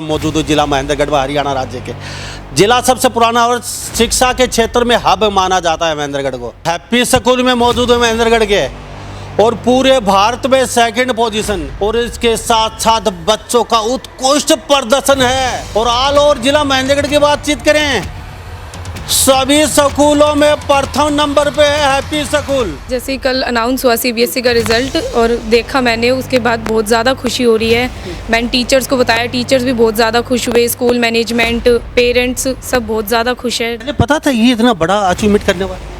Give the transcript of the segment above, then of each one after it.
मौजूद हूँ जिला महेंद्रगढ़ व हरियाणा राज्य के। जिला सबसे पुराना और शिक्षा के क्षेत्र में हब माना जाता है महेंद्रगढ़ को। हैप्पी स्कूल में मौजूद है महेंद्रगढ़ के और पूरे भारत में सेकंड पोजीशन, और इसके साथ साथ बच्चों का उत्कृष्ट प्रदर्शन है। और ऑल ओवर जिला महेंद्रगढ़ की बातचीत करें, सभी स्कूलों में प्रथम नंबर पे है हैप्पी स्कूल। जैसे कल अनाउंस हुआ सीबीएसई का रिजल्ट और देखा मैंने, उसके बाद बहुत ज़्यादा खुशी हो रही है। मैंने टीचर्स को बताया, टीचर्स भी बहुत ज़्यादा खुश हुए, स्कूल मैनेजमेंट, पेरेंट्स सब बहुत ज़्यादा खुश है। मुझे पता था ये इतना बड़ा अचीवमेंट करने वाला,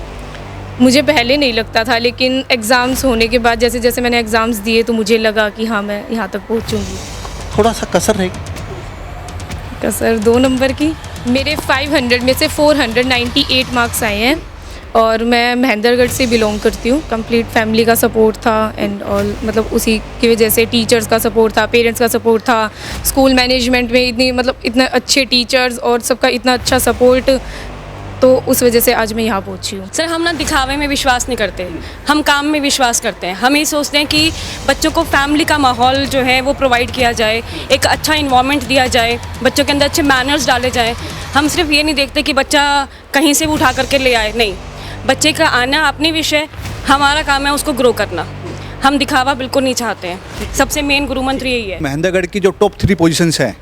मुझे पहले नहीं लगता था, लेकिन एग्ज़ाम्स होने के बाद जैसे जैसे मैंने एग्ज़ाम्स दिए तो मुझे लगा कि हाँ मैं यहाँ तक पहुँचूँगी। थोड़ा सा कसर रहेगी। कसर 2 नंबर की। मेरे 500 में से 498 मार्क्स आए हैं और मैं महेंद्रगढ़ से बिलोंग करती हूँ। कंप्लीट फैमिली का सपोर्ट था एंड ऑल, मतलब उसी की वजह से टीचर्स का सपोर्ट था, पेरेंट्स का सपोर्ट था, स्कूल मैनेजमेंट में इतने अच्छे टीचर्स और सबका इतना अच्छा सपोर्ट, तो उस वजह से आज मैं यहाँ पहुँची हूँ। सर हम ना दिखावे में विश्वास नहीं करते, हम काम में विश्वास करते हैं। हम ये सोचते हैं कि बच्चों को फैमिली का माहौल जो है वो प्रोवाइड किया जाए, एक अच्छा इन्वायरमेंट दिया जाए, बच्चों के अंदर अच्छे मैनर्स डाले जाएँ। हम सिर्फ ये नहीं देखते कि बच्चा कहीं से भी उठा करके ले आए, नहीं, बच्चे का आना अपनी विषय, हमारा काम है उसको ग्रो करना। हम दिखावा बिल्कुल नहीं चाहते हैं, सबसे मेन गुरु मंत्र यही है। महेंद्रगढ़ की जो टॉप 3 पोजीशंस हैं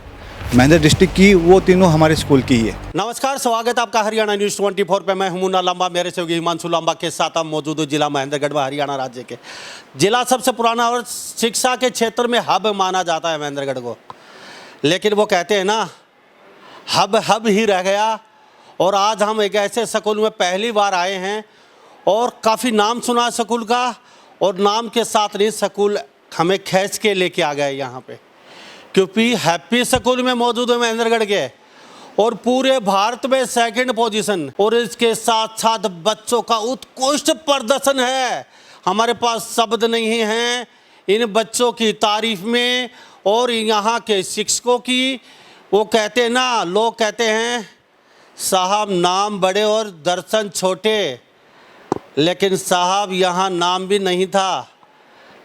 महेंद्र डिस्ट्रिक्ट की, वो तीनों हमारे स्कूल की ही है। नमस्कार, स्वागत है आपका हरियाणा न्यूज़ 24 पे। मैं हूं मुन्ना लांबा, मेरे सहयोगी हिमांशु लांबा के साथ हम मौजूद हूँ जिला महेंद्रगढ़ व हरियाणा राज्य के। जिला सबसे पुराना और शिक्षा के क्षेत्र में हब माना जाता है महेंद्रगढ़ को, लेकिन वो कहते हैं ना, हब हब ही रह गया। और आज हम एक ऐसे स्कूल में पहली बार आए हैं और काफ़ी नाम सुना स्कूल का, और नाम के साथ नहीं, स्कूल हमें खींच के लेके आ गए यहाँ पे, क्योंकि हैप्पी स्कूल में मौजूद है महेंद्रगढ़ के और पूरे भारत में सेकंड पोजीशन, और इसके साथ साथ बच्चों का उत्कृष्ट प्रदर्शन है। हमारे पास शब्द नहीं हैं इन बच्चों की तारीफ में और यहाँ के शिक्षकों की। वो कहते हैं ना, लोग कहते हैं साहब नाम बड़े और दर्शन छोटे, लेकिन साहब यहाँ नाम भी नहीं था,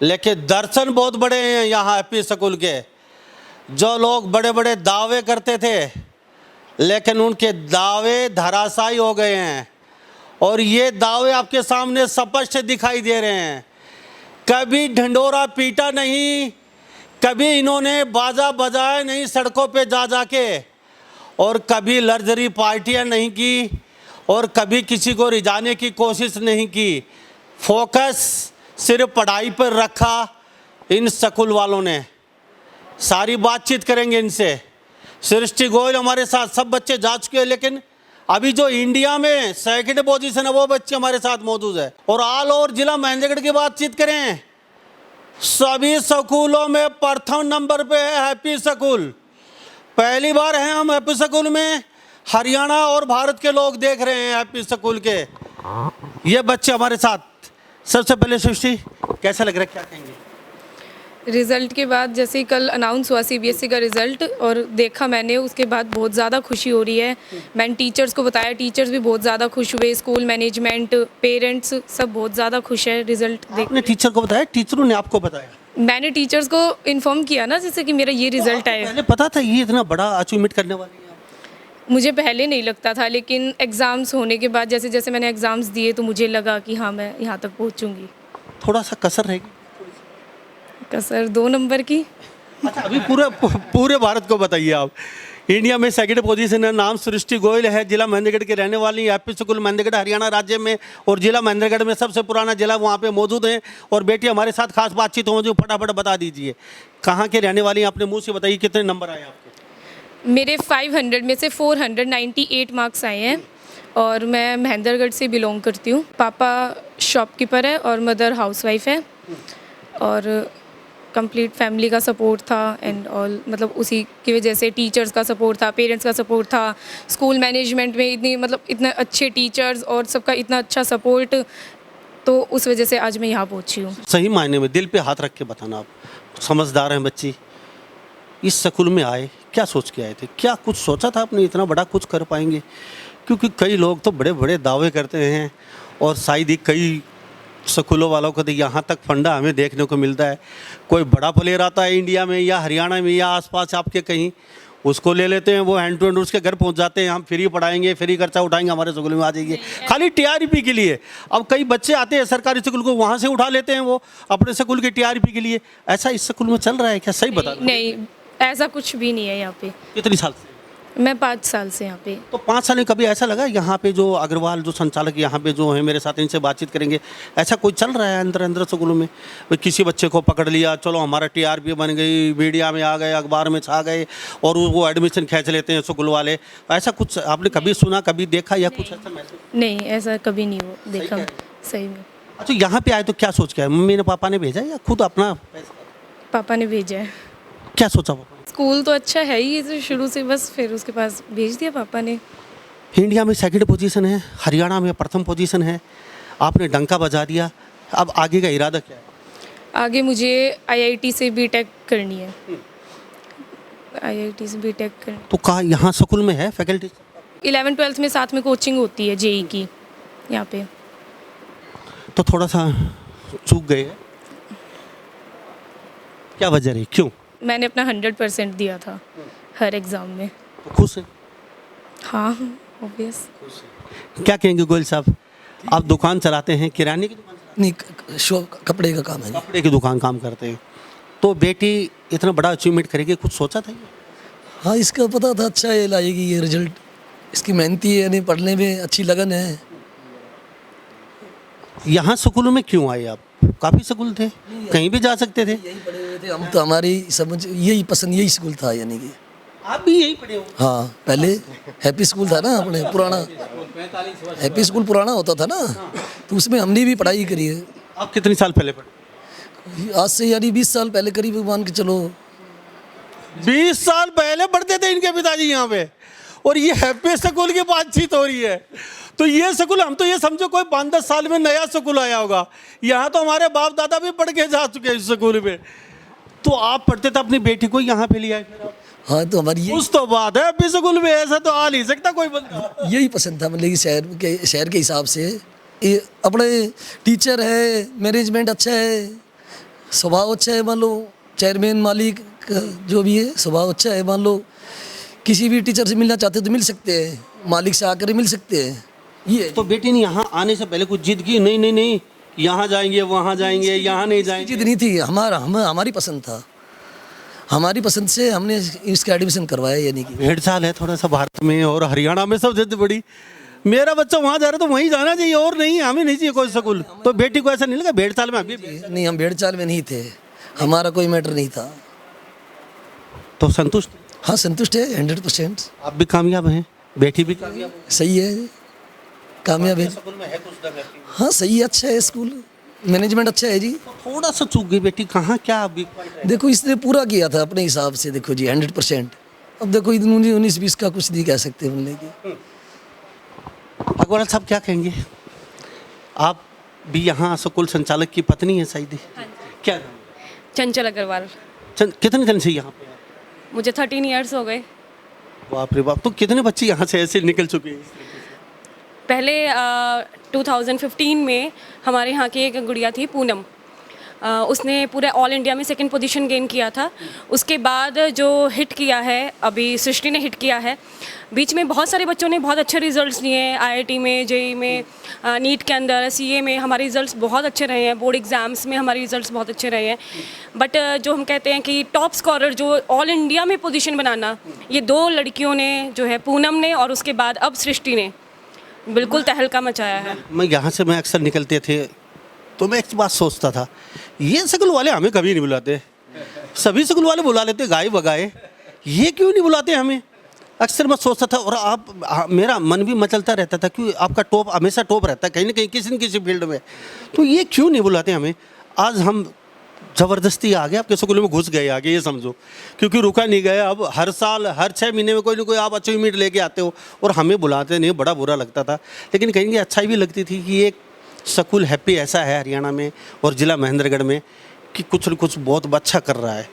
लेकिन दर्शन बहुत बड़े हैं यहाँ हैप्पी स्कूल के। जो लोग बड़े बड़े दावे करते थे, लेकिन उनके दावे धराशायी हो गए हैं, और ये दावे आपके सामने स्पष्ट दिखाई दे रहे हैं। कभी ढंडोरा पीटा नहीं, कभी इन्होंने बाजा बजाया नहीं सड़कों पे जा जाके, और कभी लग्जरी पार्टियां नहीं की, और कभी किसी को रिझाने की कोशिश नहीं की। फोकस सिर्फ पढ़ाई पर रखा इन स्कूल वालों ने। सारी बातचीत करेंगे इनसे। सृष्टि गोयल हमारे साथ, सब बच्चे जा चुके हैं, लेकिन अभी जो इंडिया में सेकंड पोजीशन है वो बच्चे हमारे साथ मौजूद है। और ऑल ओवर जिला महेंद्रगढ़ की बातचीत करें, सभी स्कूलों में प्रथम नंबर पे है हैप्पी स्कूल। पहली बार है हम हैप्पी स्कूल में, हरियाणा और भारत के लोग देख रहे हैं हैप्पी स्कूल के ये बच्चे हमारे साथ। सबसे पहले सृष्टि, कैसा लग रहा है, क्या कहेंगे? रिज़ल्ट के बाद जैसे ही कल अनाउंस हुआ सीबीएसई का रिज़ल्ट और देखा मैंने, उसके बाद बहुत ज़्यादा खुशी हो रही है। मैंने टीचर्स को बताया, टीचर्स भी बहुत ज़्यादा खुश हुए, स्कूल मैनेजमेंट, पेरेंट्स सब बहुत ज़्यादा खुश है रिज़ल्ट देख। आपने टीचर को बताया, टीचरों ने आपको बताया? मैंने टीचर्स को इन्फॉर्म किया ना, जैसे कि मेरा ये रिज़ल्ट आया। पहले पता था ये इतना बड़ा अचीवमेंट करने वाली है? मुझे पहले नहीं लगता था, लेकिन एग्ज़ाम्स होने के बाद जैसे जैसे मैंने एग्ज़ाम्स दिए तो मुझे लगा कि हाँ मैं यहाँ तक पहुँचूँगी। थोड़ा सा कसर रहेगी। कसर 2 नंबर की। अच्छा, अभी पूरे भारत को बताइए आप। इंडिया में सेकंड पोजीशन है, नाम सृष्टि गोयल है, जिला महेंद्रगढ़ के रहने वाली हैप्पी स्कूल महेंद्रगढ़ हरियाणा राज्य में, और जिला महेंद्रगढ़ में सबसे पुराना जिला वहाँ पे मौजूद है। और बेटी हमारे साथ खास बातचीत हो, जो फटाफट बता दीजिए कहाँ के रहने वाली हैं, अपने मुँह से बताइए कितने नंबर आए आपके? मेरे 500 में से 498 मार्क्स आए हैं और मैं महेंद्रगढ़ से बिलोंग करती हूँ। पापा शॉपकीपर है और मदर हाउसवाइफ है, और कंप्लीट फैमिली का सपोर्ट था एंड ऑल, मतलब उसी की वजह से टीचर्स का सपोर्ट था, पेरेंट्स का सपोर्ट था, स्कूल मैनेजमेंट में इतने अच्छे टीचर्स और सबका इतना अच्छा सपोर्ट, तो उस वजह से आज मैं यहाँ पहुँची हूँ। सही मायने में दिल पे हाथ रख के बताना, आप समझदार हैं बच्ची। इस स्कूल में आए, क्या सोच के आए थे? क्या कुछ सोचा था आपने इतना बड़ा कुछ कर पाएंगे? क्योंकि कई लोग तो बड़े बड़े दावे करते हैं, और शायद ही कई स्कूलों वालों को तो यहाँ तक फंडा हमें देखने को मिलता है। कोई बड़ा प्लेयर आता है इंडिया में या हरियाणा में या आसपास आपके कहीं, उसको ले लेते हैं, वो हैंड टू हैंड उसके घर पहुंच जाते हैं, हम फ्री पढ़ाएंगे, फ्री खर्चा उठाएंगे, हमारे स्कूल में आ जाएगी, खाली टीआरपी के लिए। अब कई बच्चे आते हैं सरकारी स्कूल को, वहाँ से उठा लेते हैं वो अपने स्कूल की टीआरपी के लिए। ऐसा इस स्कूल में चल रहा है क्या? सही बता। नहीं, ऐसा कुछ भी नहीं है यहाँ पे। कितनी साल से? मैं 5 साल से यहाँ पे। तो 5 साल में कभी ऐसा लगा यहाँ पे जो अग्रवाल जो संचालक यहाँ पे जो है मेरे साथ, इनसे बातचीत करेंगे, ऐसा कोई चल रहा है अंदर अंदर स्कूलों में? भाई किसी बच्चे को पकड़ लिया, चलो हमारा टीआरपी बन गई, मीडिया में आ गए, अखबार में छा गए और वो एडमिशन खींच लेते हैं स्कूल वाले, ऐसा कुछ आपने कभी सुना, कभी देखा या कुछ ऐसा महसूस? नहीं, ऐसा कभी नहीं हो देखा। सही में। अच्छा, यहाँ पे आए तो क्या सोच के आए? मम्मी ने पापा ने भेजा या खुद अपना पैसा? पापा ने भेजा है। क्या सोचा पापा? स्कूल तो अच्छा है ही तो शुरू से, बस फिर उसके पास भेज दिया पापा ने। इंडिया में 2nd पोजीशन है, हरियाणा में 1st पोजीशन है, आपने डंका बजा दिया, अब आगे का इरादा क्या है? आगे मुझे आईआईटी से बीटेक करनी है। आईआईटी से बीटेक करनी। तो कहाँ यहाँ स्कूल में है फैकल्टी? 11th-12th में साथ में कोचिंग होती है जेई की यहाँ पे। तो थोड़ा सा चूक गए हैं, क्या वजह रही, क्यों? मैंने अपना 100% दिया था हर एग्ज़ाम में। तो खुश है? हाँ, ऑब्वियस। क्या कहेंगे गोयल साहब, आप दुकान चलाते हैं, किराने की दुकान चलाते नहीं, शॉप कपड़े का काम है। हैं, कपड़े की दुकान काम करते हैं, तो बेटी इतना बड़ा अचीवमेंट करेगी, कुछ सोचा था? हाँ, इसका पता था अच्छा ये लाएगी ये रिजल्ट, इसकी मेहनती है, यानी पढ़ने में अच्छी लगन है। यहाँ स्कूलों में क्यों आए आप? काफ़ी स्कूल थे, कहीं भी जा सकते थे। यही पढ़े हुए थे हम तो, हमारी समझ यही पसंद यही स्कूल था, यानी कि आप भी यहीं पढ़े हो? हाँ, पहले हैप्पी स्कूल था ना अपने पुराना, हैप्पी स्कूल पुराना होता था ना, तो उसमें हमने भी पढ़ाई करी है। आप कितने साल पहले पढ़े? आज से यानी 20 साल पहले करीब मान के चलो। 20 साल पहले पढ़ते थे इनके पिताजी यहाँ पे, और ये हैप्पी स्कूल की बातचीत हो रही है। तो ये स्कूल, हम तो ये समझो कोई 5-10 साल में नया स्कूल आया होगा, यहाँ तो हमारे बाप दादा भी पढ़ के जा चुके हैं इस स्कूल में। तो आप पढ़ते थे, अपनी बेटी को यहाँ पे लिया फिर आप? हाँ, तो हमारी उस तो बात है, हैप्पी स्कूल में ऐसा तो आ नहीं सकता कोई बंदा। यही पसंद था, मतलब कि शहर के हिसाब से ये अपने टीचर है, मैनेजमेंट अच्छा है, स्वभाव अच्छा है, मान लो चेयरमैन मालिक का जो भी है स्वभाव अच्छा है, मान लो किसी भी टीचर से मिलना चाहते तो मिल सकते हैं, मालिक से आकर मिल सकते हैं। ये तो बेटी ने यहाँ आने से पहले कुछ जिद की? नहीं नहीं नहीं, यहाँ जाएंगे, वहाँ जाएंगे, यहाँ नहीं जाएंगे? जिद नहीं थी, हमारी पसंद था, हमारी पसंद से हमने इसका एडमिशन करवाया। यानी कि 1.5 साल है, थोड़ा सा भारत में और हरियाणा में सबसे बड़ी, मेरा बच्चा वहाँ जा रहा है तो वहीं जाना चाहिए, और नहीं हमें नहीं चाहिए कोई स्कूल। तो बेटी को ऐसा नहीं लगा 1.5 साल में अभी? नहीं, हम 1.5 साल में नहीं थे, हमारा कोई मैटर नहीं था। तो संतुष्ट? हाँ, संतुष्ट है 100%। आप भी कामयाब हैं, बेटी भी कामयाब है? सही है, कामयाब है। स्कूल में है कुछ दम है? हाँ, सही है, अच्छा है स्कूल, मैनेजमेंट अच्छा है जी। तो थोड़ा सा चूक गई बेटी, कहाँ क्या अभी? देखो, इसने पूरा किया था अपने हिसाब से, देखो जी 100%। अब देखो 19-20 का कुछ नहीं कह सकते बोलने की। अकबर साहब क्या कहेंगे, आप भी यहाँ स्कूल संचालक की पत्नी है शायद? क्या नाम है? चंचल अग्रवाल। कितने दिन से यहाँ पे? मुझे 13 इयर्स हो गए। बाप रे बाप, तो कितने बच्चे यहाँ से ऐसे निकल चुके हैं? पहले 2015 में हमारे यहाँ की एक गुड़िया थी पूनम, उसने पूरे ऑल इंडिया में 2nd पोजीशन गेन किया था। उसके बाद जो हिट किया है, अभी सृष्टि ने हिट किया है। बीच में बहुत सारे बच्चों ने बहुत अच्छे रिजल्ट्स लिए हैं, आईआईटी में, जेई में, नीट के अंदर, सीए में हमारे रिजल्ट्स बहुत अच्छे रहे हैं, बोर्ड एग्ज़ाम्स में हमारे रिजल्ट्स बहुत अच्छे रहे हैं। बट जो हम कहते हैं कि टॉप स्कॉरर जो ऑल इंडिया में पोजीशन बनाना, ये 2 लड़कियों ने जो है, पूनम ने और उसके बाद अब सृष्टि ने बिल्कुल तहलका मचाया है। मैं यहाँ से मैं अक्सर निकलते थे तो मैं एक बात सोचता था, ये स्कूल वाले हमें कभी नहीं बुलाते, सभी स्कूल वाले बुला लेते गाय बगाए, ये क्यों नहीं बुलाते हमें? अक्सर मैं सोचता था, और आप मेरा मन भी मचलता रहता था कि आपका टॉप हमेशा टॉप रहता है कहीं ना कहीं, किसी न किसी फील्ड में, तो ये क्यों नहीं बुलाते हमें? आज हम ज़बरदस्ती आ गए आपके स्कूल में, घुस गए आगे, ये समझो, क्योंकि रुका नहीं गया। अब हर साल हर 6 महीने में कोई ना कोई आप अचीवमेंट लेके आते हो और हमें बुलाते नहीं, बड़ा बुरा लगता था। लेकिन कहीं अच्छाई भी लगती थी कि एक स्कूल हैप्पी ऐसा है हरियाणा में और ज़िला महेंद्रगढ़ में कि कुछ न कुछ बहुत अच्छा कर रहा है।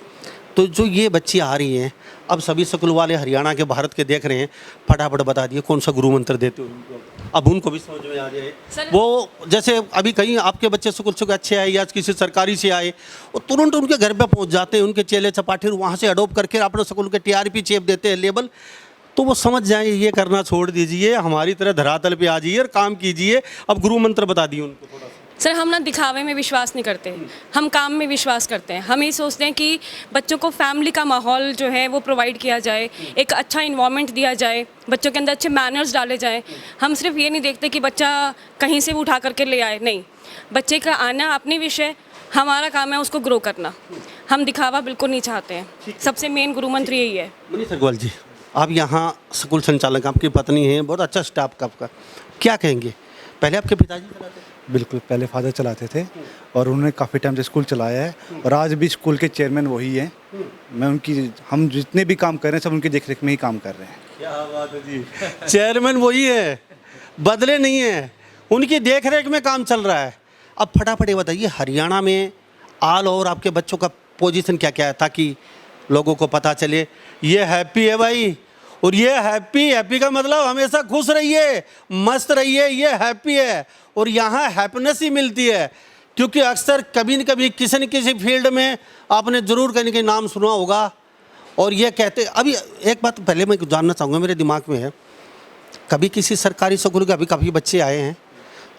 तो जो ये बच्ची आ रही हैं, अब सभी स्कूल वाले हरियाणा के भारत के देख रहे हैं, फटाफट बता दिए कौन सा गुरु मंत्र देते हो उनको, अब उनको भी समझ में आ जाए। वो जैसे अभी कहीं आपके बच्चे स्कूल से अच्छे आए या किसी सरकारी से आए, वो तुरंत उनके घर पे पहुंच जाते हैं, उनके चेले चपाटे वहाँ से अडोप्ट करके अपने स्कूल के TRP चेप देते हैं लेबल, तो वो समझ जाएंगे ये करना छोड़ दीजिए, हमारी तरह धरातल पे आ जाइए और काम कीजिए। अब गुरु मंत्र बता दिए उनको थोड़ा सा। सर हम ना दिखावे में विश्वास नहीं करते, हम काम में विश्वास करते हैं। हम ये सोचते हैं कि बच्चों को फैमिली का माहौल जो है वो प्रोवाइड किया जाए, एक अच्छा इन्वायरमेंट दिया जाए, बच्चों के अंदर अच्छे मैनर्स डाले जाएं। हम सिर्फ ये नहीं देखते कि बच्चा कहीं से भी उठा करके ले आए, नहीं, बच्चे का आना अपनी विषय, हमारा काम है उसको ग्रो करना। हम दिखावा बिल्कुल नहीं चाहते हैं, सबसे मेन गुरु मंत्र यही है। मनीष अग्रवाल जी, आप यहाँ स्कूल संचालक, आपकी पत्नी हैं, बहुत अच्छा स्टाफ का आपका, क्या कहेंगे? पहले आपके पिताजी चलाते थे? बिल्कुल, पहले फादर चलाते थे और उन्होंने काफ़ी टाइम से स्कूल चलाया है और आज भी स्कूल के चेयरमैन वही हैं। हम जितने भी काम कर रहे हैं सब उनकी देखरेख में ही काम कर रहे हैं। क्या बात है जी, चेयरमैन वही है, बदले नहीं है, उनकी देखरेख में काम चल रहा है। अब फटाफट ये बताइए, हरियाणा में ऑल ओवर आपके बच्चों का पोजीशन क्या क्या है, ताकि लोगों को पता चले। ये हैप्पी है भाई, और ये हैप्पी का मतलब हमेशा खुश रहिए, मस्त रहिए, ये हैप्पी है। और यहाँ हैप्पीनेस ही मिलती है, क्योंकि अक्सर कभी न कभी किसी न किसी फील्ड में आपने ज़रूर कहीं कहीं नाम सुना होगा। और ये कहते, अभी एक बात पहले मैं जानना चाहूँगा, मेरे दिमाग में है, कभी किसी सरकारी स्कूल के अभी काफ़ी बच्चे आए हैं,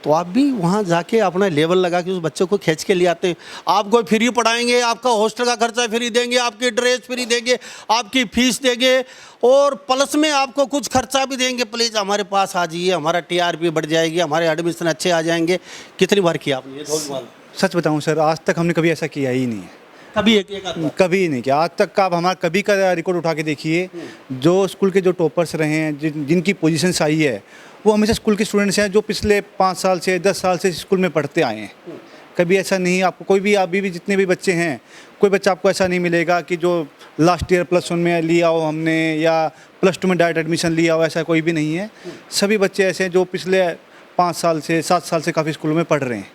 तो आप भी वहाँ जाके अपना लेवल लगा के उस बच्चों को खींच के ले आते हैं। आपको फ्री पढ़ाएंगे, आपका हॉस्टल का खर्चा फ्री देंगे, आपकी ड्रेस फ्री देंगे, आपकी फीस देंगे, और प्लस में आपको कुछ खर्चा भी देंगे। प्लीज़ हमारे पास आ जाइए, हमारा TRP बढ़ जाएगी, हमारे एडमिशन अच्छे आ जाएंगे। कितनी बार किया आपने ये? सच बताऊं सर, आज तक हमने कभी ऐसा किया ही नहीं है, कभी एक आध कभी नहीं किया आज तक का। आप हमारा कभी का रिकॉर्ड उठा के देखिए, जो स्कूल के जो टॉपर्स रहे हैं, जिनकी पोजीशंस आई है, वो हमेशा स्कूल के स्टूडेंट्स हैं जो पिछले 5 साल से 10 साल से स्कूल में पढ़ते आए हैं। कभी ऐसा नहीं, आपको कोई भी, अभी भी जितने भी बच्चे हैं, कोई बच्चा आपको ऐसा नहीं मिलेगा कि जो लास्ट ईयर +1 में लिया हो हमने या +2 में डायरेक्ट एडमिशन लिया हो, ऐसा कोई भी नहीं है। सभी बच्चे ऐसे हैं जो पिछले 5 साल से 7 साल से काफ़ी स्कूलों में पढ़ रहे हैं।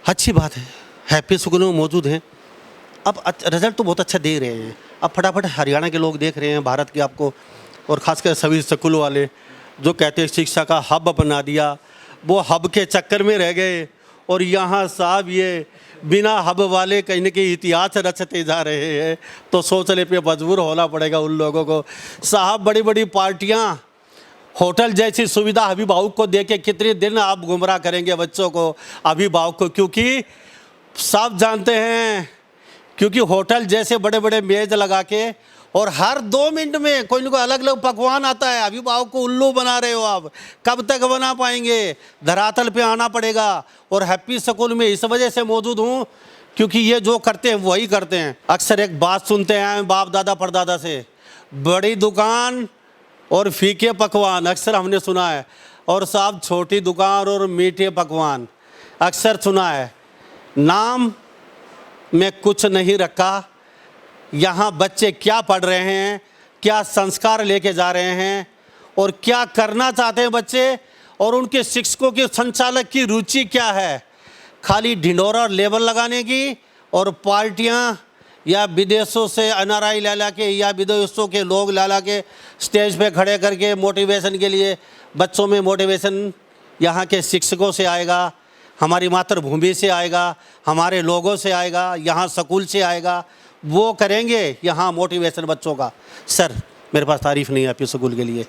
अच्छी बात है, हैप्पी स्कूलों में मौजूद हैं। अब रिजल्ट तो बहुत अच्छा दे रहे हैं। अब फटाफट हरियाणा के लोग देख रहे हैं, भारत के आपको, और ख़ासकर सभी स्कूल वाले जो कहते हैं शिक्षा का हब बना दिया, वो हब के चक्कर में रह गए। और यहाँ साहब ये बिना हब वाले कहीं न कहीं इतिहास रचते जा रहे हैं, तो सोचने पे मजबूर होना पड़ेगा उन लोगों को। साहब बड़ी बड़ी पार्टियाँ, होटल जैसी सुविधा अभिभावक को दे के कितने दिन आप गुमराह करेंगे बच्चों को, अभिभावक को? क्योंकि सब जानते हैं, क्योंकि होटल जैसे बड़े बड़े मेज लगा के और हर 2 मिनट में कोई न कोई अलग अलग पकवान आता है, अभिभावक को उल्लू बना रहे हो आप। कब तक बना पाएंगे? धरातल पे आना पड़ेगा। और हैप्पी स्कूल में इस वजह से मौजूद हूँ क्योंकि ये जो करते हैं वही करते हैं। अक्सर एक बात सुनते हैं बाप दादा परदादा से, बड़ी दुकान और फीके पकवान, अक्सर हमने सुना है। और साहब छोटी दुकान और मीठे पकवान अक्सर सुना है। नाम में कुछ नहीं रखा। यहाँ बच्चे क्या पढ़ रहे हैं, क्या संस्कार लेके जा रहे हैं और क्या करना चाहते हैं बच्चे, और उनके शिक्षकों के संचालक की रुचि क्या है? खाली ढिंढोरा और लेबल लगाने की और पार्टियाँ या विदेशों से NRI ला के या विदेशों के लोग ला के स्टेज पे खड़े करके मोटिवेशन के लिए, बच्चों में मोटिवेशन यहाँ के शिक्षकों से आएगा, हमारी मातृभूमि से आएगा, हमारे लोगों से आएगा, यहाँ स्कूल से आएगा, वो करेंगे यहाँ मोटिवेशन बच्चों का। सर मेरे पास तारीफ़ नहीं है आपके स्कूल के लिए।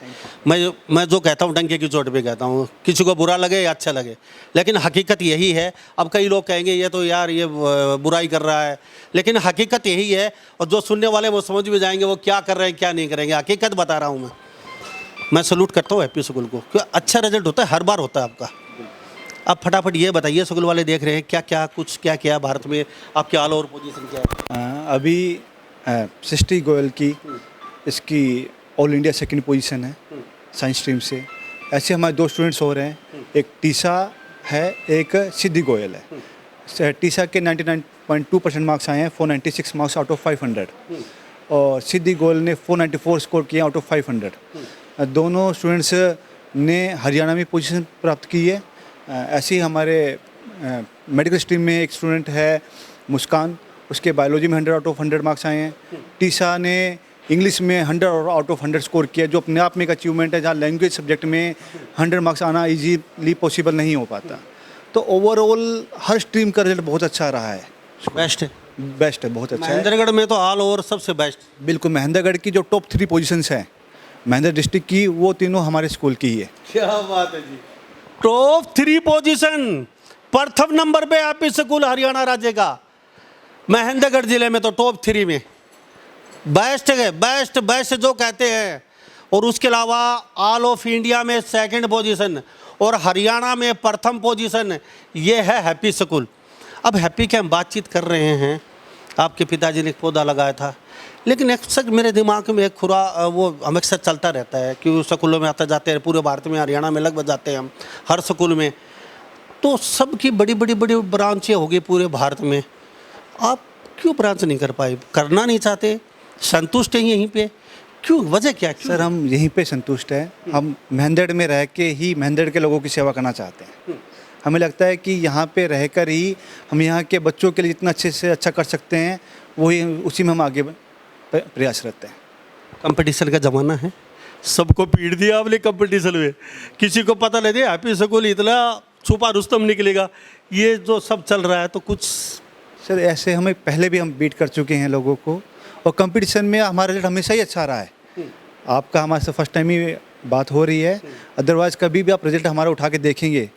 मैं जो कहता हूँ डंके की चोट पे कहता हूँ, किसी को बुरा लगे या अच्छा लगे, लेकिन हकीकत यही है। अब कई लोग कहेंगे ये तो यार ये बुराई कर रहा है, लेकिन हकीकत यही है। और जो सुनने वाले वो समझ भी जाएंगे वो क्या कर रहे हैं क्या नहीं करेंगे। हकीकत बता रहा हूँ मैं सैल्यूट करता हूँ हैप्पी स्कूल को, क्योंकि अच्छा रिजल्ट होता है, हर बार होता है आपका। अब फटाफट ये बताइए, स्कूल वाले देख रहे हैं क्या क्या भारत में आपके ऑल ओवर पोजीशन क्या है? अभी सृष्टि गोयल की इसकी ऑल इंडिया सेकंड पोजीशन है साइंस स्ट्रीम से। ऐसे हमारे 2 स्टूडेंट्स हो रहे हैं, एक टीसा है, एक सिद्धि गोयल है। टीसा के 99.2% मार्क्स आए हैं, 496 मार्क्स आउट ऑफ 500, और सिद्धि गोयल ने 494 स्कोर किए आउट ऑफ 500। दोनों स्टूडेंट्स ने हरियाणा में पोजीशन प्राप्त की है। ऐसे ही हमारे मेडिकल स्ट्रीम में एक स्टूडेंट है मुस्कान, उसके बायोलॉजी में 100 आउट ऑफ 100 मार्क्स आए हैं। टीसा ने इंग्लिश में 100 आउट ऑफ 100 स्कोर किया, जो अपने आप में एक अचीवमेंट है, जहाँ लैंग्वेज सब्जेक्ट में 100 मार्क्स आना इजीली पॉसिबल नहीं हो पाता। तो ओवरऑल हर स्ट्रीम का रिजल्ट बहुत अच्छा रहा है, बेस्ट है। बेस्ट है, बहुत अच्छा है। महेंद्रगढ़ में तो ऑल ओवर सबसे बेस्ट। बिल्कुल, महेंद्रगढ़ की जो टॉप 3 पोजीशंस हैं महेंद्र डिस्ट्रिक्ट की, वो तीनों हमारे स्कूल की ही है। क्या बात है जी। टॉप 3 पोजीशन, प्रथम नंबर पे आपी स्कूल हरियाणा राज्य का, महेंद्रगढ़ जिले में तो टॉप 3 में बेस्ट है, बेस्ट बेस्ट जो कहते हैं। और उसके अलावा ऑल ऑफ इंडिया में सेकंड पोजीशन और हरियाणा में प्रथम पोजीशन, ये है हैप्पी स्कूल। अब हैप्पी की हम बातचीत कर रहे हैं, आपके पिताजी ने एक पौधा लगाया था, लेकिन अक्सर मेरे दिमाग में एक वो हमेशा चलता रहता है कि स्कूलों में आते जाते हैं, पूरे भारत में, हरियाणा में लगभग जाते हैं हम हर स्कूल में, तो सबकी बड़ी बड़ी बड़ी ब्रांचें होगी पूरे भारत में, आप क्यों ब्रांच नहीं कर पाए? करना नहीं चाहते? संतुष्ट हैं यहीं पे? क्यों, वजह क्या? सर, हम यहीं पे संतुष्ट हैं। हम महेंद्रगढ़ में रह के ही महेंद्रगढ़ के लोगों की सेवा करना चाहते हैं। हमें लगता है कि यहाँ पे रहकर ही हम यहाँ के बच्चों के लिए जितना अच्छे से अच्छा कर सकते हैं, वही उसी में हम आगे प्रयासरत हैं। कंपटीशन का ज़माना है, सबको पीट दिया आपने कंपटीशन में, किसी को पता नहीं दिया हैप्पी स्कूल इतना छुपा रुस्तम निकलेगा, ये जो सब चल रहा है तो कुछ। सर, ऐसे हमें पहले भी हम बीट कर चुके हैं लोगों को, और कंपटीशन में हमारा रिजल्ट हमेशा ही अच्छा रहा है। आपका हमारे से फर्स्ट टाइम ही बात हो रही है, अदरवाइज़ कभी भी आप रिजल्ट हमारा उठा के देखेंगे,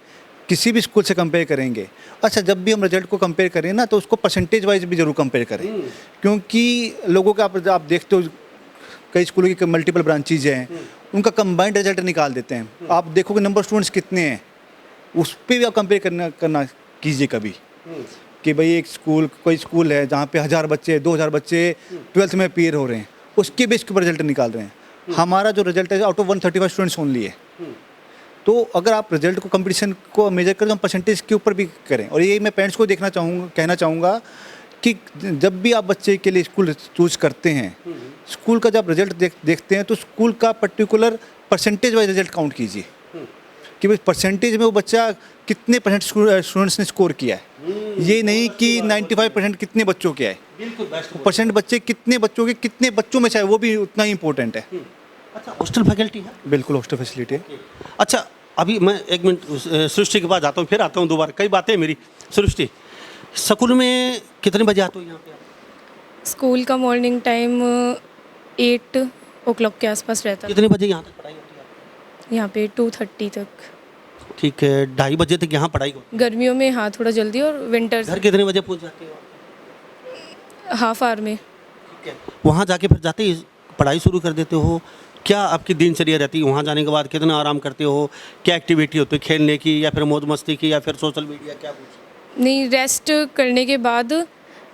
किसी भी स्कूल से कंपेयर करेंगे। अच्छा, जब भी हम रिजल्ट को कंपेयर करें ना, तो उसको परसेंटेज वाइज भी ज़रूर कंपेयर करें, क्योंकि लोगों का आप देखते हो कई स्कूलों की मल्टीपल ब्रांचेज हैं, उनका कंबाइंड रिजल्ट निकाल देते हैं। आप देखोगे नंबर स्टूडेंट्स कितने हैं, उस पर भी आप कंपेयर करना कीजिए कभी, कि भाई एक स्कूल, कोई स्कूल है जहाँ पे 1000 बच्चे 2000 बच्चे 12th में अपीयर हो रहे हैं, उसके बेस के ऊपर रिजल्ट निकाल रहे हैं। हमारा जो रिजल्ट है आउट ऑफ 135 स्टूडेंट्स ओनली है। तो अगर आप रिजल्ट को, कंपटीशन को मेजर करें तो हम परसेंटेज के ऊपर भी करें। और ये मैं पेरेंट्स को कहना चाहूँगा कि जब भी आप बच्चे के लिए स्कूल चूज़ करते हैं, स्कूल का जब रिजल्ट देखते हैं तो स्कूल का particular percentage wise result count कीजिए, कि भाई परसेंटेज में वो बच्चा कितने % स्टूडेंट्स ने स्कोर किया है। ये नहीं कि 95% कितने बच्चों के आए, % बच्चे कितने बच्चों के कितने बच्चों में चाहे, वो भी उतना ही इंपॉर्टेंट है। अच्छा, हॉस्टल फैकल्टी है? बिल्कुल, हॉस्टल फैसिलिटी है। अच्छा, अभी मैं 1 मिनट सृष्टि के पास जाता हूँ, फिर आता हूँ दोबारा, कई बातें मेरी। सृष्टि, स्कूल में कितने बजे आते हो यहाँ पे? स्कूल का मॉर्निंग टाइम 8 o'clock के आसपास रहता है। कितने बजे यहाँ तक पढ़ाई होती है? यहाँ पे 2:30 तक। ठीक है, 2:30 बजे तक यहाँ पढ़ाई होती गर्मियों में हाँ थोड़ा जल्दी, और विंटर्स है। घर कितने बजे पहुँच जाते हो? हाफ आवर में। ठीक है, वहाँ जाके फिर जाते ही पढ़ाई शुरू कर देते हो? क्या आपकी दिनचर्या रहती है वहाँ जाने के बाद? कितना आराम करते हो? क्या एक्टिविटी होती है, खेलने की या फिर मौज मस्ती की या फिर सोशल मीडिया, क्या कुछ? नहीं, रेस्ट करने के बाद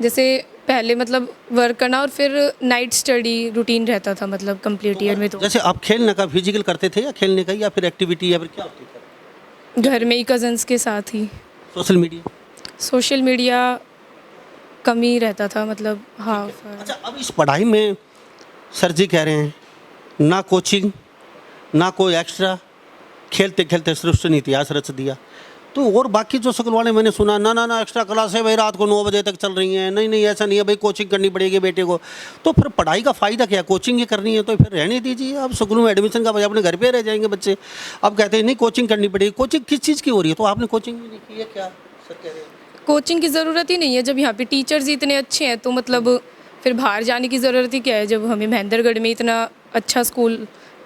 जैसे पहले मतलब वर्क करना, और फिर नाइट स्टडी रूटीन रहता था, मतलब कंप्लीट ईयर में। तो जैसे आप खेलने का फिजिकल करते थे या खेलने का, या फिर एक्टिविटी, या फिर क्या होती थी? घर में ही कज़न्स के साथ ही। Social media? सोशल मीडिया कम ही रहता था, मतलब हाँ। अच्छा, अब इस पढ़ाई में सर जी कह रहे हैं ना कोचिंग ना कोई एक्स्ट्रा, खेलते खेलते सृष्टि ने इतिहास रच दिया, तो और बाकी जो स्कूल वाले मैंने सुना ना एक्स्ट्रा क्लास है भाई, रात को 9 बजे तक चल रही हैं, नहीं ऐसा नहीं है भाई, कोचिंग करनी पड़ेगी बेटे को। तो फिर पढ़ाई का फ़ायदा क्या? कोचिंग ही करनी है तो फिर रहने दीजिए, अब स्कूल में एडमिशन का भाई अपने घर पे रह जाएंगे बच्चे। अब कहते हैं नहीं कोचिंग करनी पड़ेगी। कोचिंग किस चीज़ की हो रही है? तो आपने कोचिंग भी नहीं की है क्या? सर कह रहे हैं कोचिंग की ज़रूरत ही नहीं है, जब यहाँ पे टीचर्स ही इतने अच्छे हैं, तो मतलब फिर बाहर जाने की ज़रूरत ही क्या है? जब हमें महेंद्रगढ़ में इतना अच्छा स्कूल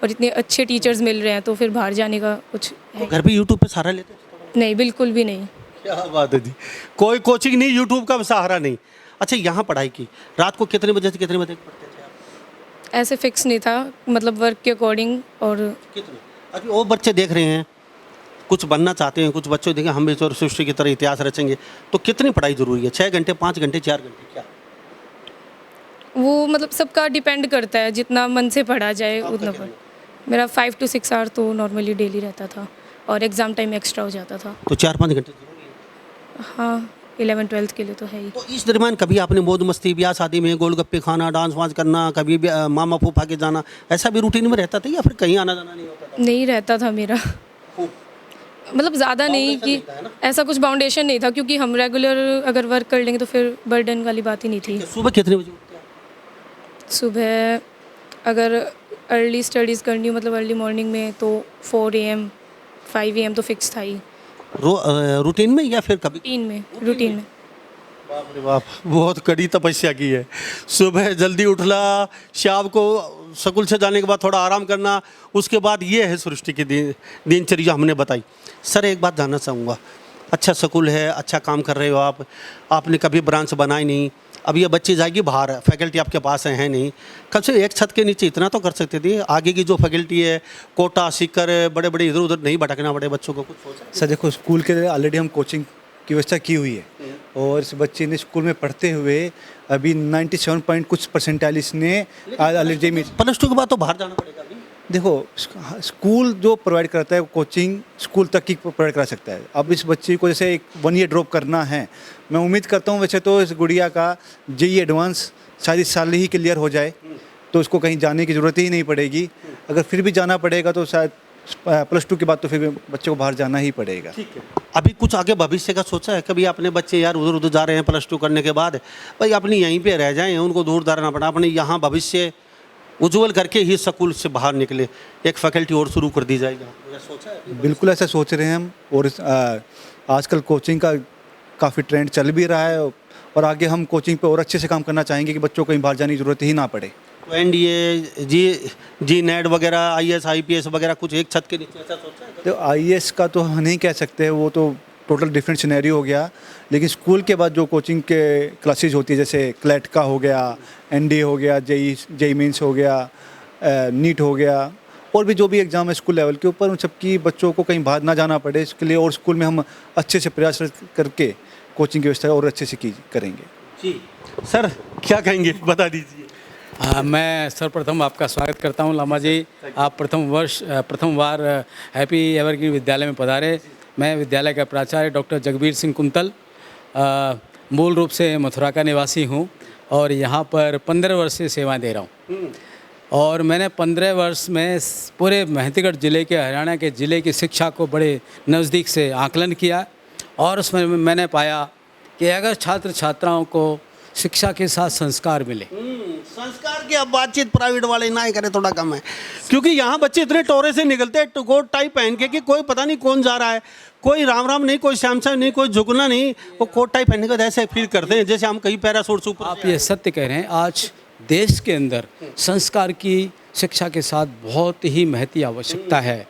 और इतने अच्छे टीचर्स मिल रहे हैं, तो फिर बाहर जाने का कुछ है? घर पे यूट्यूब पे सहारा लेते हैं? नहीं, बिल्कुल भी नहीं। क्या बात है जी, कोई कोचिंग नहीं, यूट्यूब का सहारा नहीं। अच्छा, यहाँ पढ़ाई की रात को कितने बजे से कितने बजे तक पढ़ते थे आप? ऐसे फिक्स नहीं था, मतलब वर्क के अकॉर्डिंग। और कितने? अभी वो बच्चे देख रहे हैं, कुछ बनना चाहते हैं, कुछ बच्चों देखें हम भी तो सृष्टि की तरह इतिहास रचेंगे, तो कितनी पढ़ाई जरूरी है? 6 घंटे, 5 घंटे, 4 घंटे, क्या? वो मतलब सबका डिपेंड करता है, जितना मन से पढ़ा जाए उतना पढ़। मेरा 5 to 6 आवर तो नॉर्मली डेली रहता था, और एग्ज़ाम टाइम एक्स्ट्रा हो जाता था। तो 4-5 घंटे जरूरी है। हाँ, 11th-12th के लिए तो है ही। तो इस दरमियान कभी आपने मौज मस्ती, ब्याह शादी में गोलगप्पे खाना, डांस वांस करना, कभी भी मामा फूफा के जाना, ऐसा भी रूटीन में रहता था या फिर कहीं आना जाना नहीं होता था? नहीं रहता था मेरा, मतलब ज़्यादा नहीं कि ऐसा कुछ बाउंडेशन नहीं था, क्योंकि हम रेगुलर अगर वर्क कर लेंगे तो फिर बर्डन वाली बात ही नहीं थी। सुबह कितने बजे उठते हैं? सुबह अगर अर्ली स्टडीज़ करनी हो मतलब अर्ली मॉर्निंग में तो 4 AM 5 AM तो फिक्स था ही। रूटीन में या फिर कभी? रूटीन में। बाप रे बाप, बहुत कड़ी तपस्या की है। सुबह जल्दी उठना, शाम को स्कूल से जाने के बाद थोड़ा आराम करना, उसके बाद ये है सृष्टि की दिनचर्या हमने बताई। सर एक बात जानना चाहूँगा, अच्छा स्कूल है, अच्छा काम कर रहे हो आप, आपने कभी ब्रांच बनाई नहीं, अब ये बच्ची जाएगी बाहर, फैकल्टी आपके पास है नहीं, कम से एक छत के नीचे इतना तो कर सकते थे। आगे की जो फैकल्टी है, कोटा सीकर बड़े बड़े इधर उधर नहीं भटकना पड़े बच्चों को, कुछ सोचा? सर देखो, स्कूल के लिए ऑलरेडी हम कोचिंग की व्यवस्था की हुई है और इस बच्चे ने स्कूल में पढ़ते हुए अभी 97 पॉइंट कुछ परसेंटाइल इसने ऑलरेडी में। प्लस टू के बाद तो बाहर जाना पड़ेगा अभी। देखो, स्कूल जो प्रोवाइड करता है कोचिंग स्कूल तक की प्रोवाइड करा सकता है। अब इस बच्चे को जैसे एक 1 ईयर ड्रॉप करना है, मैं उम्मीद करता हूँ वैसे तो इस गुड़िया का JEE एडवांस शायद इस साल ही क्लियर हो जाए तो उसको कहीं जाने की ज़रूरत ही नहीं पड़ेगी। अगर फिर भी जाना पड़ेगा तो शायद प्लस 2 के बाद तो फिर बच्चे को बाहर जाना ही पड़ेगा। ठीक है, अभी कुछ आगे भविष्य का सोचा है? कभी अपने बच्चे यार उधर उधर जा रहे हैं प्लस 2 करने के बाद, भाई अपनी यहीं पे रह जाएं, उनको दूर दराना पड़ा, अपने यहाँ भविष्य उज्जवल करके ही स्कूल से बाहर निकले, एक फैकल्टी और शुरू कर दी जाएगी, सोचा है? बिल्कुल ऐसा सोच रहे हैं हम। और आजकल कोचिंग का काफ़ी ट्रेंड चल भी रहा है और आगे हम कोचिंग पे और अच्छे से काम करना चाहेंगे कि बच्चों को कहीं बाहर जाने की ज़रूरत ही ना पड़े। तो NDA जी नेट वगैरह IAS IPS वगैरह कुछ एक छत के नीचे ऐसा सोचा है? तो IAS का तो हम नहीं कह सकते, वो तो टोटल डिफरेंट सिनेरियो हो गया। लेकिन स्कूल के बाद जो कोचिंग के क्लासेज होती है, जैसे क्लैट का हो गया, NDA हो गया, JEE मेंस हो गया, नीट हो गया, और भी जो भी एग्ज़ाम है स्कूल लेवल के ऊपर, उन सबकी बच्चों को कहीं बाहर ना जाना पड़े इसके लिए, और स्कूल में हम अच्छे से प्रयास करके कोचिंग की व्यवस्था और अच्छे से करेंगे। जी सर, क्या कहेंगे, बता दीजिए। मैं सर्वप्रथम आपका स्वागत करता हूं लामा जी। आप प्रथम बार हैप्पी एवरग्रीन विद्यालय में पधारे। मैं विद्यालय का प्राचार्य डॉक्टर जगबीर सिंह कुंतल, मूल रूप से मथुरा का निवासी हूं और यहां पर 15 वर्ष से सेवाएं दे रहा हूं। और मैंने 15 वर्ष में पूरे मेहंदीगढ़ ज़िले के, हरियाणा के ज़िले की शिक्षा को बड़े नज़दीक से आकलन किया और उसमें मैंने पाया कि अगर छात्र छात्राओं को शिक्षा के साथ संस्कार मिले, संस्कार की अब बातचीत प्राइवेट वाले ना ही करें, थोड़ा कम है, क्योंकि यहाँ बच्चे इतने टोरे से निकलते हैं कोट टाई पहन के कि कोई पता नहीं कौन जा रहा है, कोई राम राम नहीं, कोई श्याम श्याम नहीं, कोई झुकना नहीं, वो कोट टाई पहनने के बाद ऐसे फील करते हैं जैसे हम कहीं पैराशूट से ऊपर। आप ये सत्य कह रहे हैं। आज देश के अंदर संस्कार की शिक्षा के साथ बहुत ही महती आवश्यकता है,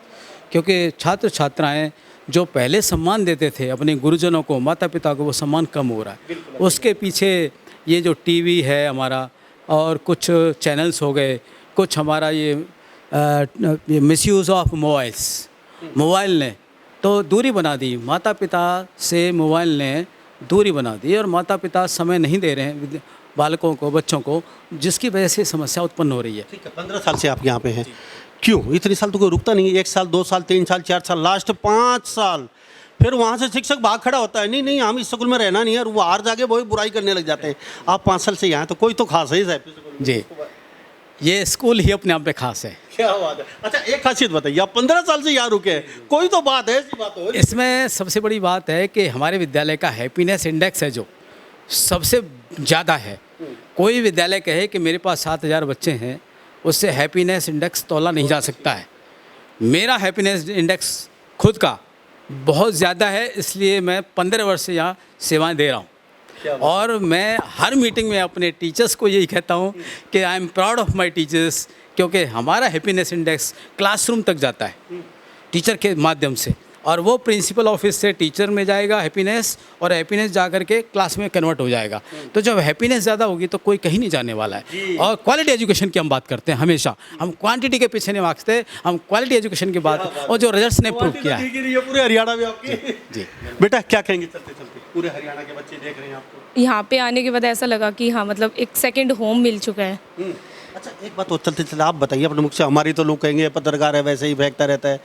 क्योंकि छात्र छात्राएं जो पहले सम्मान देते थे अपने गुरुजनों को, माता पिता को, वो सम्मान कम हो रहा है। उसके पीछे ये जो टीवी है हमारा और कुछ चैनल्स हो गए, कुछ हमारा ये मिसयूज़ ऑफ मोबाइल ने तो दूरी बना दी, माता पिता से मोबाइल ने दूरी बना दी और माता पिता समय नहीं दे रहे हैं बालकों को, बच्चों को, जिसकी वजह से समस्या उत्पन्न हो रही है। ठीक है, 15 साल से आप यहाँ पे हैं, क्यों इतने साल तो कोई रुकता नहीं? 1 साल 2 साल 3 साल 4 साल, लास्ट 5 साल, फिर वहाँ से शिक्षक भाग खड़ा होता है, नहीं हम इस स्कूल में रहना नहीं है, और वो हार जाके वही बुराई करने लग जाते हैं। आप 5 साल से यहाँ, तो कोई तो खास है साहब जी, ये स्कूल ही अपने आप में खास है। क्या बात है। अच्छा एक खासियत बताइए, आप 15 साल से यहाँ रुके हैं, कोई तो बात है, ऐसी बात हो। इसमें सबसे बड़ी बात है कि हमारे विद्यालय का हैप्पीनेस इंडेक्स है जो सबसे ज़्यादा है। कोई विद्यालय कहे कि मेरे पास 7000 बच्चे हैं, उससे हैप्पीनेस इंडेक्स तोला नहीं जा सकता है। मेरा हैप्पीनेस इंडेक्स खुद का बहुत ज़्यादा है, इसलिए मैं 15 वर्ष से यहाँ सेवाएं दे रहा हूँ। और मैं हर मीटिंग में अपने टीचर्स को यही कहता हूँ कि I am proud of my teachers, क्योंकि हमारा हैप्पीनेस इंडेक्स क्लासरूम तक जाता है टीचर के माध्यम से, और वो प्रिंसिपल ऑफिस से टीचर में जाएगा हैप्पीनेस, और हैप्पीनेस जा कर के क्लास में कन्वर्ट हो जाएगा। तो जब हैप्पीनेस ज़्यादा होगी तो कोई कहीं नहीं जाने वाला है। और क्वालिटी एजुकेशन की हम बात करते हैं हमेशा, हम क्वांटिटी के पीछे नहीं भागते, हम क्वालिटी एजुकेशन की बात, और जो रिजल्ट्स ने प्रूव किया है। पूरे हरियाणा में आपकी जी बेटा क्या कहेंगे, चलते चलते पूरे हरियाणा के बच्चे देख रहे हैं आपको। यहाँ पे आने के बाद ऐसा लगा कि हाँ मतलब एक सेकंड होम मिल चुका है। अच्छा एक बात और चलते चलते आप बताइए अपने मुख से, हमारी तो लोग कहेंगे पत्रकार है वैसे ही फेंकता रहता है,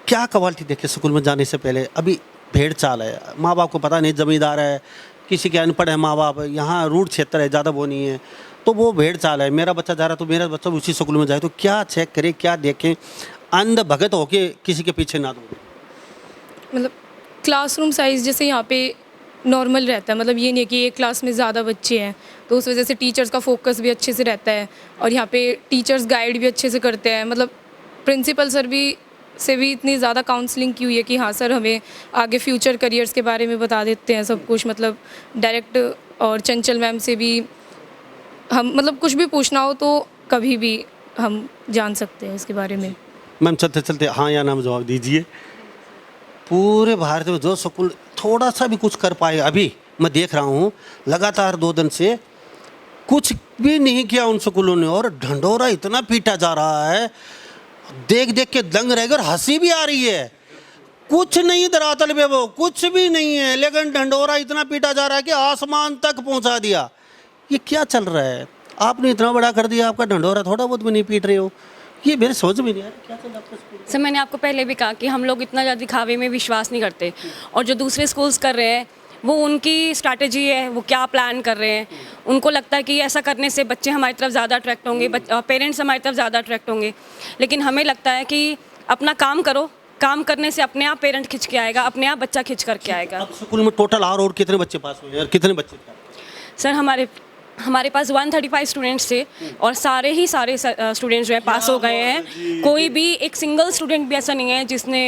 क्या क्वालिटी देखे स्कूल में जाने से पहले? अभी भेड़ चाल है, माँ बाप को पता नहीं, ज़मींदार है, किसी के अनपढ़ है माँ बाप, यहाँ रूट क्षेत्र है, ज़्यादा वो नहीं है, तो वो भेड़ चाल है, मेरा बच्चा जा रहा तो मेरा बच्चा उसी स्कूल में जाए, तो क्या चेक करें, क्या देखें, अंध भगत होके किसी के पीछे ना दौड़े? मतलब क्लासरूम साइज़ जैसे यहाँ पे नॉर्मल रहता है, मतलब ये नहीं है कि एक क्लास में ज़्यादा बच्चे हैं, तो उस वजह से टीचर्स का फोकस भी अच्छे से रहता है और यहाँ पे टीचर्स गाइड भी अच्छे से करते हैं। मतलब प्रिंसिपल सर भी इतनी ज़्यादा काउंसलिंग की हुई है कि हाँ सर हमें आगे फ्यूचर करियर्स के बारे में बता देते हैं सब कुछ, मतलब डायरेक्ट। और चंचल मैम से भी हम मतलब कुछ भी पूछना हो तो कभी भी हम जान सकते हैं इसके बारे में। मैम चलते चलते हाँ या ना में जवाब दीजिए। पूरे भारत में जो स्कूल थोड़ा सा भी कुछ कर पाए, अभी मैं देख रहा हूँ लगातार 2 दिन से कुछ भी नहीं किया उन स्कूलों ने, और ढंढोरा इतना पीटा जा रहा है, देख देख के दंग रह गए और हंसी भी आ रही है। कुछ नहीं धरातल पे, वो कुछ भी नहीं है, लेकिन ढंढोरा इतना पीटा जा रहा है कि आसमान तक पहुंचा दिया। ये क्या चल रहा है? आपने इतना बड़ा कर दिया, आपका ढंढोरा थोड़ा बहुत भी नहीं पीट रहे हो। ये मेरे समझ में नहीं आ रहा क्या चल रहा है आपके स्कूल में? सर मैंने आपको पहले भी कहा कि हम लोग इतना ज़्यादा दिखावे में विश्वास नहीं करते, और जो दूसरे स्कूल्स कर रहे हैं वो उनकी स्ट्रैटेजी है, वो क्या प्लान कर रहे हैं। उनको लगता है कि ऐसा करने से बच्चे हमारी तरफ ज़्यादा अट्रैक्ट होंगे, पेरेंट्स हमारी तरफ ज़्यादा अट्रैक्ट होंगे। लेकिन हमें लगता है कि अपना काम करो, काम करने से अपने आप पेरेंट खिंच के आएगा, अपने आप बच्चा खिंच करके आएगा। अब स्कूल में टोटल और कितने बच्चे पास हुए हैं और कितने बच्चे थे? सर हमारे पास 135 स्टूडेंट्स थे और सारे स्टूडेंट्स जो है पास हो गए हैं। कोई भी एक सिंगल स्टूडेंट भी ऐसा नहीं है जिसने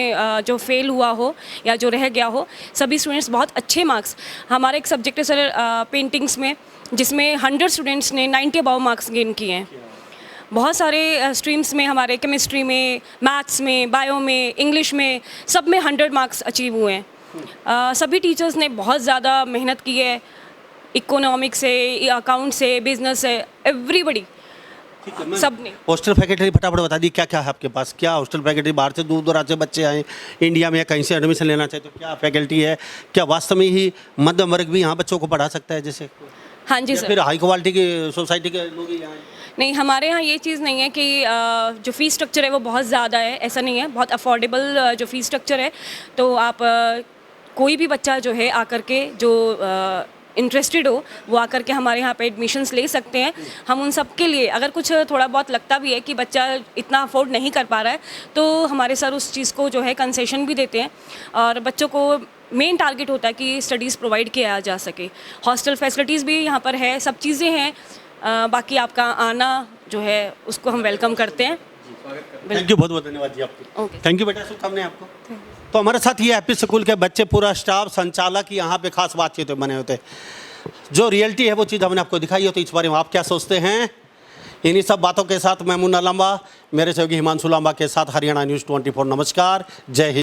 जो फेल हुआ हो या जो रह गया हो। सभी स्टूडेंट्स बहुत अच्छे मार्क्स, हमारा एक सब्जेक्ट है सर पेंटिंग्स में, जिसमें 100 स्टूडेंट्स ने 90 अबव मार्क्स गेन किए हैं। बहुत सारे स्ट्रीम्स में, हमारे केमिस्ट्री में, मैथ्स में, बायो में, इंग्लिश में, सब में 100 मार्क्स अचीव हुए हैं। सभी टीचर्स ने बहुत ज़्यादा मेहनत की है, इकोनॉमिक्स से, अकाउंट से, बिजनेस से, एवरीबडी सब ने। हॉस्टल फैकल्टी फटाफट बता दी क्या क्या है आपके पास? क्या हॉस्टल फैकल्टी, बाहर से दूर दूर से बच्चे आए इंडिया में या कहीं से एडमिशन लेना चाहे तो क्या फैकल्टी है? क्या वास्तव में ही मध्यम वर्ग भी यहाँ बच्चों को पढ़ा सकता है जैसे? हाँ जी या सर। फिर हाई क्वालिटी की सोसाइटी के लोग ही यहाँ आए? नहीं, हमारे यहाँ ये चीज़ नहीं है कि जो फ़ीस स्ट्रक्चर है वो बहुत ज़्यादा है, ऐसा नहीं है। बहुत अफोर्डेबल जो फ़ीस स्ट्रक्चर है, तो आप कोई भी बच्चा जो है आकर के जो इंटरेस्टेड हो वो आकर के हमारे यहाँ पे एडमिशन्स ले सकते हैं। हम उन सब के लिए, अगर कुछ थोड़ा बहुत लगता भी है कि बच्चा इतना अफोर्ड नहीं कर पा रहा है, तो हमारे सर उस चीज़ को जो है कंसेशन भी देते हैं। और बच्चों को मेन टारगेट होता है कि स्टडीज़ प्रोवाइड किया जा सके। हॉस्टल फैसिलिटीज़ भी यहाँ पर है, सब चीज़ें हैं। बाकी आपका आना जो है उसको हम वेलकम करते हैं। थैंक यू, बहुत बहुत धन्यवाद जी आपको। ओके। थैंक यू बेटा, शुभकामनाएं आपको। तो हमारे साथ ये हैप्पी स्कूल के बच्चे, पूरा स्टाफ, संचालक यहाँ पे खास बातचीत बने होते। जो रियलिटी है वो चीज़ हमने आपको दिखाई हो, तो इस बारे में आप क्या सोचते हैं? इन्हीं सब बातों के साथ मैं मुन्ना लांबा, मेरे सहयोगी हिमांशु लांबा के साथ हरियाणा न्यूज़ 24। नमस्कार, जय हिंद।